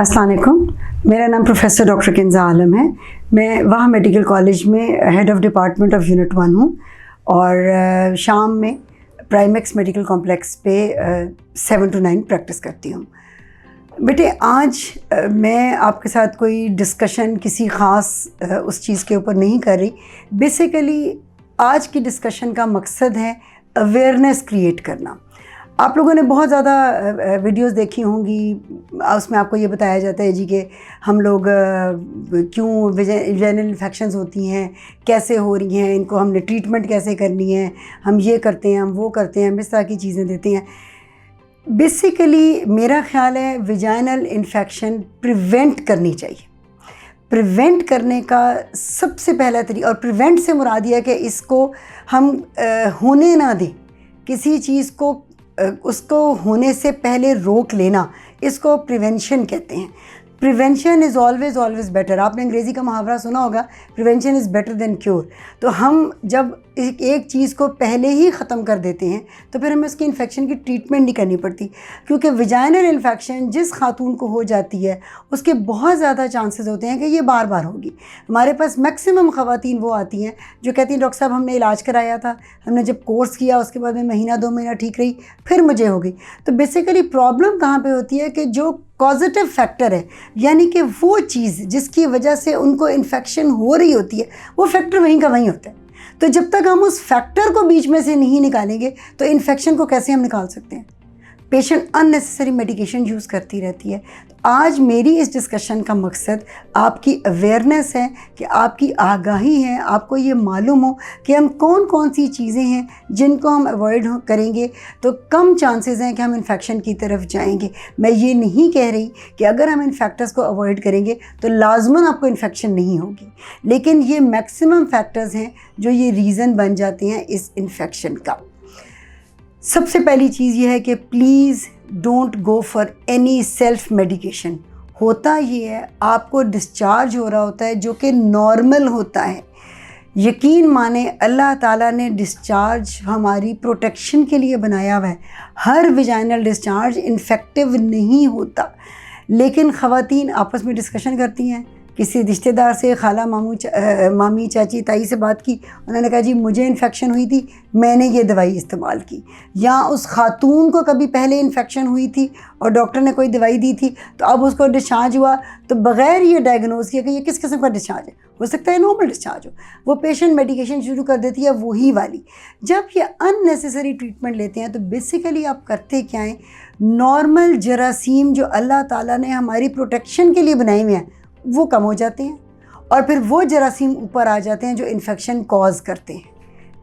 अस्सलाम वालेकुम। मेरा नाम प्रोफेसर डॉक्टर किंजा आलम है। मैं वहाँ मेडिकल कॉलेज में head of department of unit 1 हूँ और शाम में प्राइमेक्स मेडिकल कॉम्प्लेक्स पे 7 to 9 प्रैक्टिस करती हूँ। बेटे आज मैं आपके साथ कोई डिस्कशन किसी ख़ास उस चीज़ के ऊपर नहीं कर रही। बेसिकली आज की डिस्कशन का मकसद है अवेयरनेस क्रिएट करना। आप लोगों ने बहुत ज़्यादा वीडियोस देखी होंगी, उसमें आपको ये बताया जाता है जी कि हम लोग क्यों वेजाइनल इन्फेक्शंस होती हैं, कैसे हो रही हैं, इनको हमने ट्रीटमेंट कैसे करनी है, हम ये करते हैं, हम वो करते हैं, हम इस तरह की चीज़ें देते हैं। बेसिकली मेरा ख़्याल है वेजाइनल इन्फेक्शन प्रिवेंट करनी चाहिए। प्रिवेंट करने का सबसे पहला तरीका, और प्रिवेंट से मुराद है कि इसको हम होने ना दें, किसी चीज़ को उसको होने से पहले रोक लेना, इसको प्रिवेंशन कहते हैं। Prevention is always better. आपने अंग्रेज़ी का मुहावरा सुना होगा, prevention is better than cure. तो हम जब एक चीज़ को पहले ही ख़त्म कर देते हैं तो फिर हमें उसकी इन्फेक्शन की ट्रीटमेंट नहीं करनी पड़ती, क्योंकि वेजाइनल इन्फेक्शन जिस खातून को हो जाती है उसके बहुत ज़्यादा चांसेस होते हैं कि ये बार बार होगी। हमारे पास मैक्सिमम ख़वातीन वो आती हैं जो कहती हैं डॉक्टर साहब हमने इलाज कराया था, हमने जब कोर्स किया उसके बाद में महीना 2 महीना ठीक रही, फिर मुझे हो गई। तो बेसिकली प्रॉब्लम कहाँ पर होती है कि जो पॉजिटिव फैक्टर है, यानी कि वो चीज़ जिसकी वजह से उनको इन्फेक्शन हो रही होती है, वो फैक्टर वहीं का वहीं होता है। तो जब तक हम उस फैक्टर को बीच में से नहीं निकालेंगे तो इन्फेक्शन को कैसे हम निकाल सकते हैं। पेशेंट अननेसेसरी मेडिकेशन यूज़ करती रहती है। तो आज मेरी इस डिस्कशन का मकसद आपकी अवेयरनेस है, कि आपकी आगाही है, आपको ये मालूम हो कि हम कौन कौन सी चीज़ें हैं जिनको हम अवॉइड करेंगे तो कम चांसेस हैं कि हम इन्फेक्शन की तरफ जाएंगे। मैं ये नहीं कह रही कि अगर हम इन फैक्टर्स को अवॉइड करेंगे तो लाजमन आपको इन्फेक्शन नहीं होगी, लेकिन ये मैक्सिमम फैक्टर्स हैं जो ये रीज़न बन जाते हैं इस इन्फेक्शन का। सबसे पहली चीज़ ये है कि please don't go for any self medication. होता ये है आपको डिस्चार्ज हो रहा होता है जो कि नॉर्मल होता है। यकीन माने अल्लाह ताला ने डिस्चार्ज हमारी प्रोटेक्शन के लिए बनाया हुआ है। हर वेजाइनल डिस्चार्ज इन्फेक्टिव नहीं होता, लेकिन ख़वातीन आपस में डिस्कशन करती हैं। किसी रिश्तेदार से, खाला, मामी, चाची, ताई से बात की, उन्होंने कहा जी मुझे इन्फेक्शन हुई थी, मैंने ये दवाई इस्तेमाल की। या उस खातून को कभी पहले इन्फेक्शन हुई थी और डॉक्टर ने कोई दवाई दी थी, तो अब उसको डिस्चार्ज हुआ, तो बग़ैर ये डायग्नोज किया कि ये किस किस्म का डिस्चार्ज है, हो सकता है नॉर्मल डिस्चार्ज हो, वो पेशेंट मेडिकेशन शुरू कर देती है वही वाली। जब ये अननेसेसरी ट्रीटमेंट लेते हैं तो बेसिकली आप करते क्या हैं, नॉर्मल जरासीम जो अल्लाह ताला ने हमारी प्रोटेक्शन के लिए बनाए हुए हैं वो कम हो जाते हैं और फिर वो जरासीम ऊपर आ जाते हैं जो इन्फेक्शन कॉज करते हैं।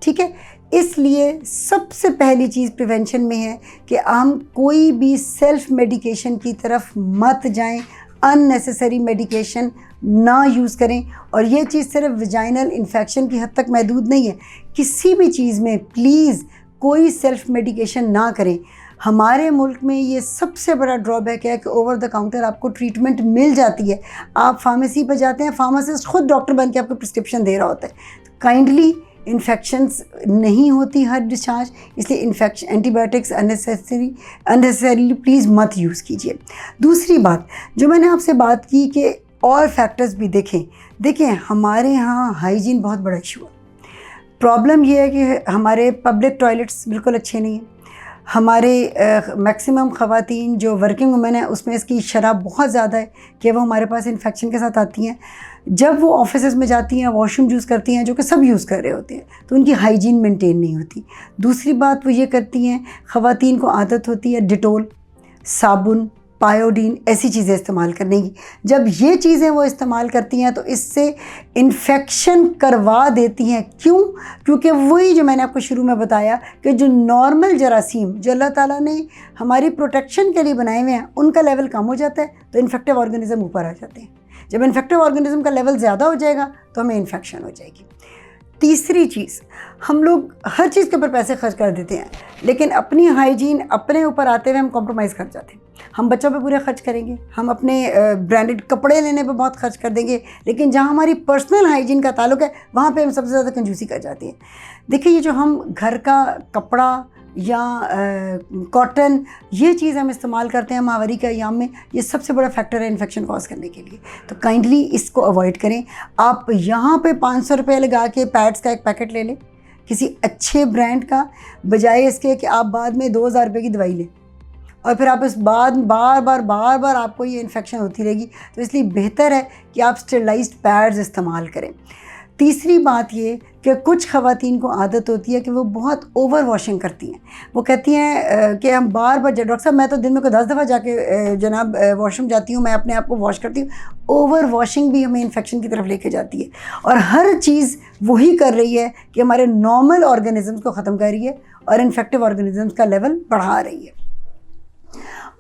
ठीक है, इसलिए सबसे पहली चीज़ प्रिवेंशन में है कि हम कोई भी सेल्फ मेडिकेशन की तरफ मत जाएं, अननेसेसरी मेडिकेशन ना यूज़ करें। और ये चीज़ सिर्फ वेजाइनल इन्फेक्शन की हद तक महदूद नहीं है, किसी भी चीज़ में प्लीज़ कोई सेल्फ मेडिकेशन ना करें। हमारे मुल्क में ये सबसे बड़ा ड्रॉबैक है कि ओवर द काउंटर आपको ट्रीटमेंट मिल जाती है, आप फार्मेसी पर जाते हैं, फार्मासिस्ट खुद डॉक्टर बन के आपको प्रिस्क्रिप्शन दे रहा होता है। काइंडली इन्फेक्शंस नहीं होती हर डिस्चार्ज, इसलिए इन्फेक्शन एंटीबायोटिक्स अननेसेसरीली प्लीज़ मत यूज़ कीजिए। दूसरी बात जो मैंने आपसे बात की कि और फैक्टर्स भी देखें हमारे यहाँ हाइजीन बहुत बड़ा इशू है। प्रॉब्लम ये है कि हमारे पब्लिक टॉयलेट्स बिल्कुल अच्छे नहीं हैं। हमारे मैक्सिमम ख़वातीन जो वर्किंग वुमेन है उसमें इसकी शरह बहुत ज़्यादा है कि वो हमारे पास इन्फेक्शन के साथ आती हैं। जब वो ऑफिस में जाती हैं, वॉशरूम यूज़ करती हैं, जो कि सब यूज़ कर रहे होते हैं, तो उनकी हाइजीन मेंटेन नहीं होती। दूसरी बात वो ये करती हैं, ख़वातीन को आदत होती है डिटोल, साबुन, पायोडीन, ऐसी चीज़ें इस्तेमाल करने की। जब ये चीज़ें वो इस्तेमाल करती हैं तो इससे इन्फेक्शन करवा देती हैं। क्यों? क्योंकि वही जो मैंने आपको शुरू में बताया कि जो नॉर्मल जरासीम जो अल्लाह ताला ने हमारी प्रोटेक्शन के लिए बनाए हुए हैं उनका लेवल कम हो जाता है, तो इन्फेक्टिव ऑर्गेनिज़म ऊपर आ जाते हैं। जब इन्फेक्टिव ऑर्गेनिज़म का लेवल ज़्यादा हो जाएगा तो हमें इन्फेक्शन हो जाएगी। तीसरी चीज़, हम लोग हर चीज़ के ऊपर पैसे खर्च कर देते हैं, लेकिन अपनी हाइजीन अपने ऊपर आते हुए हम कॉम्प्रोमाइज़ कर जाते हैं। हम बच्चों पे पूरे खर्च करेंगे, हम अपने ब्रांडेड कपड़े लेने पे बहुत खर्च कर देंगे, लेकिन जहाँ हमारी पर्सनल हाइजीन का ताल्लुक है वहाँ पे हम सबसे ज़्यादा कंजूसी कर जाते हैं। देखिए, ये जो हम घर का कपड़ा या कॉटन, ये चीज़ हम इस्तेमाल करते हैं माहवारी के अयाम में, ये सबसे बड़ा फैक्टर है इन्फेक्शन कॉज करने के लिए। तो काइंडली इसको अवॉइड करें। आप यहाँ पे 500 रुपये लगा के पैड्स का एक पैकेट ले लें किसी अच्छे ब्रांड का, बजाय इसके कि आप बाद में 2000 रुपये की दवाई लें और फिर आप इस बाद बार बार आपको ये इन्फेक्शन होती रहेगी। तो इसलिए बेहतर है कि आप स्टेरिलाइज्ड पैड्स इस्तेमाल करें। तीसरी बात ये कि कुछ ख़वातीन को आदत होती है कि वो बहुत ओवर वॉशिंग करती हैं। वो कहती हैं कि हम बार डॉक्टर साहब मैं तो दिन में को 10 दफ़ा जाके जनाब वॉशरूम जाती हूँ, मैं अपने आप को वॉश करती हूँ। ओवर वॉशिंग भी हमें इन्फेक्शन की तरफ लेके जाती है और हर चीज़ वही कर रही है कि हमारे नॉर्मल ऑर्गेनिज़म्स को ख़त्म कर रही है और इन्फेक्टिव ऑर्गेनिज़म्स का लेवल बढ़ा रही है।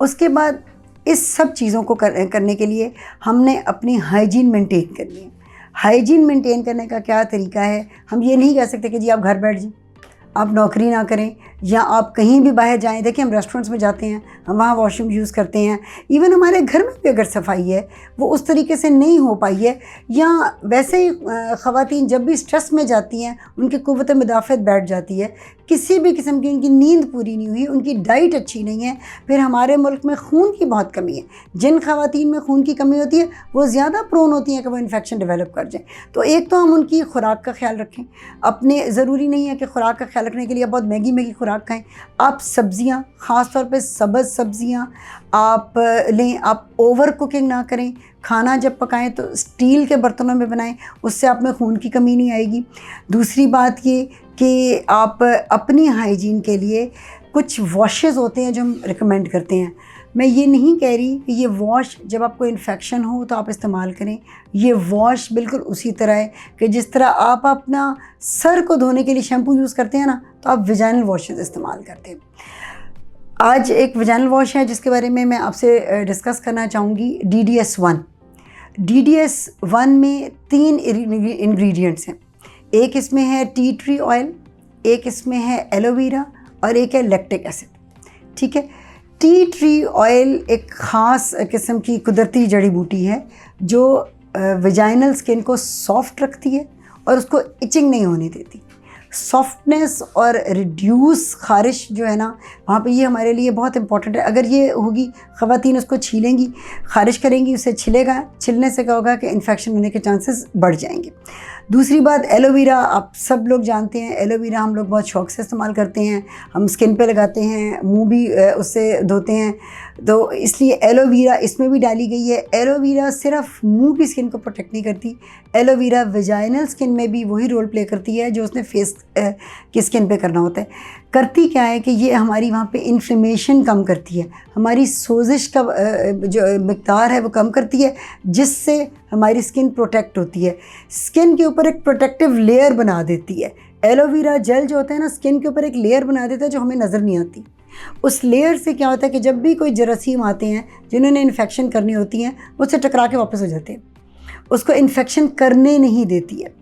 उसके बाद इस सब चीज़ों को करने के लिए हमने अपनी हाइजीन मेंटेन करनी है। हाइजीन मेंटेन करने का क्या तरीका है? हम ये नहीं कह सकते कि जी आप घर बैठ जाइए, आप नौकरी ना करें या आप कहीं भी बाहर जाएं। देखिए हम रेस्टोरेंट्स में जाते हैं, हम वहाँ वॉशरूम यूज़ करते हैं। इवन हमारे घर में भी अगर सफाई है वो उस तरीके से नहीं हो पाई है, या वैसे ही ख़वातीन जब भी स्ट्रेस में जाती हैं उनकी क़ुव्वत मुदाफ़त बैठ जाती है, किसी भी किस्म की उनकी नींद पूरी नहीं हुई, उनकी डाइट अच्छी नहीं है। फिर हमारे मुल्क में खून की बहुत कमी है। जिन ख़वातीन में खून की कमी होती है वो ज़्यादा प्रोन होती हैं कि वो इन्फेक्शन डेवलप कर जाए। तो एक तो हम उनकी खुराक का ख्याल रखें। अपने ज़रूरी नहीं है कि खुराक का ख्याल रखने के लिए बहुत महंगी खुराक खाएँ। आप सब्ज़ियाँ, ख़ास तौर पे सब्ज़ सब्ज़ियाँ आप लें। आप ओवर कुकिंग ना करें। खाना जब पकाएं तो स्टील के बर्तनों में बनाएं, उससे आप में खून की कमी नहीं आएगी। दूसरी बात ये कि आप अपनी हाइजीन के लिए कुछ वॉशेज़ होते हैं जो हम रिकमेंड करते हैं। मैं ये नहीं कह रही कि ये वॉश जब आपको इन्फेक्शन हो तो आप इस्तेमाल करें। ये वॉश बिल्कुल उसी तरह है कि जिस तरह आप अपना सर को धोने के लिए शैम्पू यूज़ करते हैं ना, तो आप वेजाइनल वॉशेज़ इस्तेमाल करते हैं। आज एक वेजाइनल वॉश है जिसके बारे में मैं आपसे डिस्कस करना चाहूँगी, DDS1। DDS1 में 3 इंग्रेडिएंट्स हैं। एक इसमें है टी ट्री ऑयल, एक इसमें है एलोवेरा और एक है लैक्टिक एसिड। ठीक है। टी ट्री ऑयल एक ख़ास किस्म की कुदरती जड़ी बूटी है जो वेजाइनल स्किन को सॉफ्ट रखती है और उसको इचिंग नहीं होने देती। सॉफ्टनेस और रिड्यूस ख़ारिश जो है ना, वहाँ पे ये हमारे लिए बहुत इंपॉर्टेंट है। अगर ये होगी, ख़वातीन उसको छीलेंगी, ख़ारिश करेंगी, उससे छिलेगा, छिलने से क्या होगा कि इन्फेक्शन होने के चांसेस बढ़ जाएंगे। दूसरी बात, एलोवेरा आप सब लोग जानते हैं। एलोवेरा हम लोग बहुत शौक़ से इस्तेमाल करते हैं। हम स्किन पे लगाते हैं, मुंह भी उससे धोते हैं। तो इसलिए एलोवेरा इसमें भी डाली गई है। एलोवेरा सिर्फ मुंह की स्किन को प्रोटेक्ट नहीं करती, एलोवेरा वेजाइनल स्किन में भी वही रोल प्ले करती है जो उसने फेस की स्किन पे करना होता है। करती क्या है कि ये हमारी वहाँ पे इन्फ्लेमेशन कम करती है, हमारी सोजिश का जो मिक़दार है वो कम करती है, जिससे हमारी स्किन प्रोटेक्ट होती है। स्किन के ऊपर एक प्रोटेक्टिव लेयर बना देती है। एलोवेरा जेल जो होता है ना, स्किन के ऊपर एक लेयर बना देता है जो हमें नज़र नहीं आती। उस लेयर से क्या होता है कि जब भी कोई जरासीम आते हैं जिन्होंने इन्फेक्शन करनी होती हैं, उससे टकरा के वापस हो जाते हैं, उसको इन्फेक्शन करने नहीं देती है।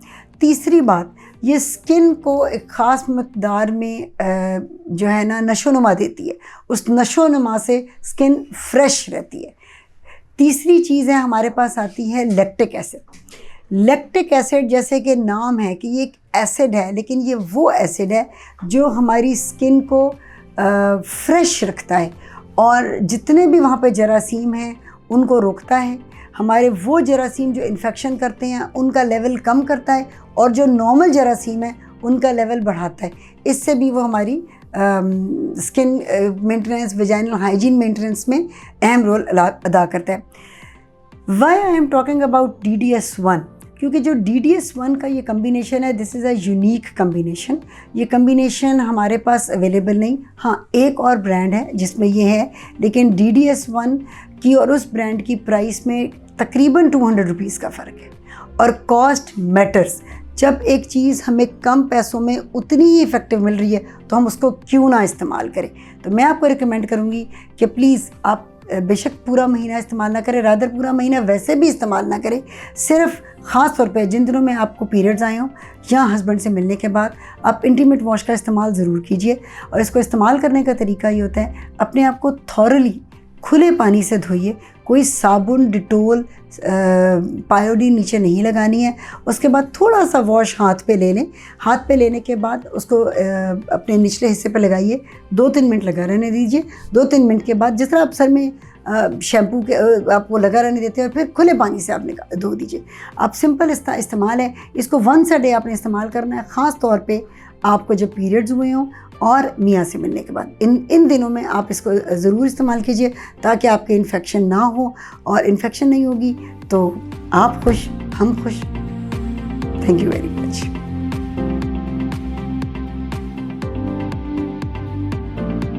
तीसरी बात, ये स्किन को एक ख़ास मकदार में जो है ना नशोनुमा देती है। उस नशोनुमा से स्किन फ्रेश रहती है। तीसरी चीज़ है, हमारे पास आती है लैक्टिक एसिड। लैक्टिक एसिड जैसे कि नाम है कि ये एक एसिड है, लेकिन ये वो एसिड है जो हमारी स्किन को फ्रेश रखता है और जितने भी वहाँ पे जरासीम हैं उनको रोकता है। हमारे वो जरासीम जो इन्फेक्शन करते हैं उनका लेवल कम करता है और जो नॉर्मल जरासीम है उनका लेवल बढ़ाता है। इससे भी वो हमारी skin maintenance, vaginal hygiene maintenance में अहम रोल अदा करता है। Why I am talking about DDS1? क्योंकि जो DDS1 का ये कम्बिनेशन है, this is a unique combination. ये कम्बिनेशन हमारे पास अवेलेबल नहीं। हाँ, एक और ब्रांड है जिसमें ये है, लेकिन DDS1 की और उस ब्रांड की प्राइस में तकरीबन 200 रुपीज़ का फ़र्क है। और कॉस्ट मैटर्स। जब एक चीज़ हमें कम पैसों में उतनी ही इफ़ेक्टिव मिल रही है तो हम उसको क्यों ना इस्तेमाल करें। तो मैं आपको रिकमेंड करूँगी कि प्लीज़ आप बेशक पूरा महीना इस्तेमाल ना करें, रादर पूरा महीना वैसे भी इस्तेमाल ना करें। सिर्फ ख़ास तौर पे जिन दिनों में आपको पीरियड्स आए हों या हस्बैंड से मिलने के बाद आप इंटीमेट वॉश का इस्तेमाल ज़रूर कीजिए। और इसको इस्तेमाल करने का तरीका ये होता है, अपने आप को थॉरली खुले पानी से धोइए, कोई साबुन, डिटोल, पायोडीन नीचे नहीं लगानी है। उसके बाद थोड़ा सा वॉश हाथ पे ले लें। हाथ पे लेने के बाद उसको अपने निचले हिस्से पे लगाइए, 2-3 मिनट लगा रहने दीजिए। 2-3 मिनट के बाद जिस तरह आप सर में शैम्पू के आप वो लगा रहने देते हैं, फिर खुले पानी से आप धो दीजिए। आप सिंपल इस्तेमाल है, इसको वंस अ डे आपने इस्तेमाल करना है। ख़ास तौर पे आपको जब पीरियड्स हुए हों और मियाँ से मिलने के बाद इन दिनों में आप इसको ज़रूर इस्तेमाल कीजिए, ताकि आपके इन्फेक्शन ना हो। और इन्फेक्शन नहीं होगी तो आप खुश, हम खुश। Thank you very much.